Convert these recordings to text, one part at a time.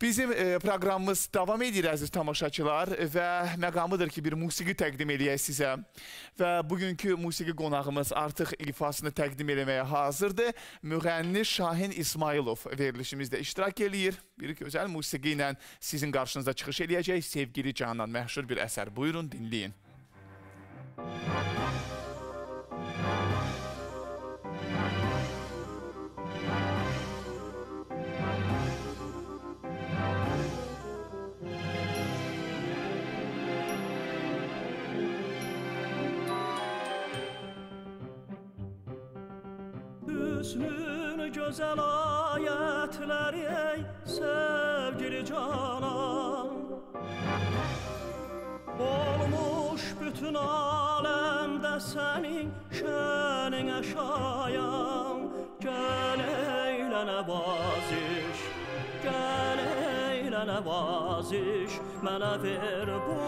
Bizim proqramımız davam edir əziz tamaşaçılar və məqamıdır ki, bir musiqi təqdim eləyək sizə. Və bugünkü musiqi qonağımız artıq ifasını təqdim eləməyə hazırdır. Müğənni Şahin İsmailov verilişimizdə iştirak eləyir. Bir gözəl musiqi ilə sizin qarşınızda çıxış eləyəcək. Sevgili Canan, məşhur bir əsər. Buyurun, dinləyin. Hüsnün gözəl ayətləri ey sevgili Canan, olmuş bütün aləmdə sənin şəninə şayan. Gəl eylə nəvaziş, gəl eylə nəvaziş, mənə ver bu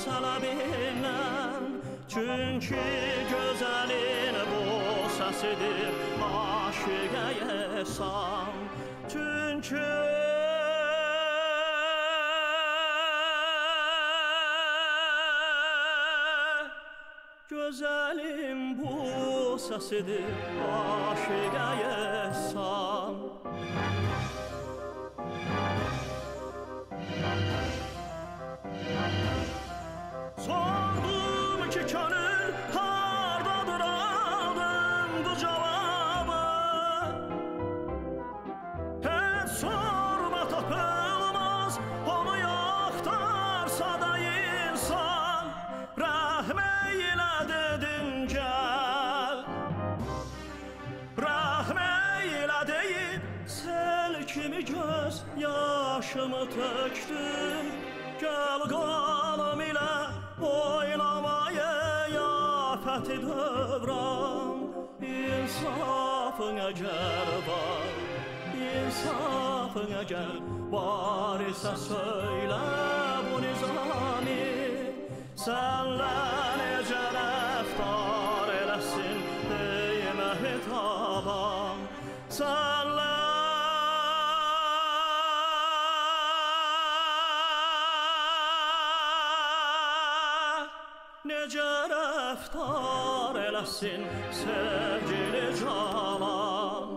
sələbindən. Çünki gözəlin bu səsidir aşiqəyə san. Çünki gözəlin bu səsidir aşiqəyə san. Sordum ki könül hardadır, aldım bu cavabı. Heç sorma tapılmaz, onu yaxtarsa da insan. Rəhm eylə dedim gəl, rəhm eylə deyib sel kimi göz yaşımı tökdüm. Gəl qalım ilə oynamaya yafəti dövran. İnsafın əgər var, insafın əgər var isə söylə bu nizami. Sənlə necə rəftar eləsin deymə hitabam. Sənlə necə rəftar eləsin sevgili Canan.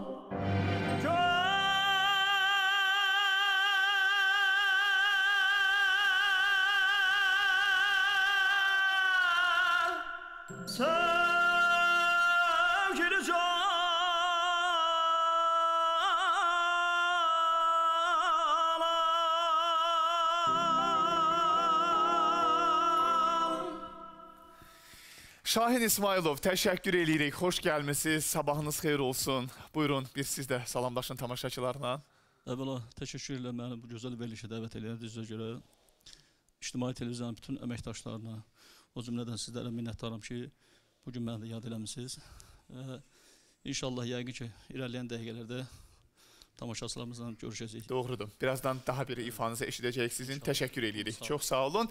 Sevgili Canan, Şahin İsmailov, təşəkkür eləyirik. Xoş gəlmisiniz, sabahınız xeyir olsun. Buyurun, bir siz də salamlaşın tamaşaçılarla. Əvvəla, təşəkkür edirəm məni bu gözəl verilişə dəvət elədiyinizə görə. İctimai televiziyanın bütün əməkdaşlarına, o cümlədən sizlərə minnətdaram ki, bugün məni də yad eləmişsiniz. İnşallah, yəqin ki, irəliləyən dəqiqələrdə tamaşaçılarımızla görüşəcəyik. Doğrudur. Birazdan daha bir ifanızı eşidəcək sizin. Təşəkkür eləyirik. Çox sağ olun.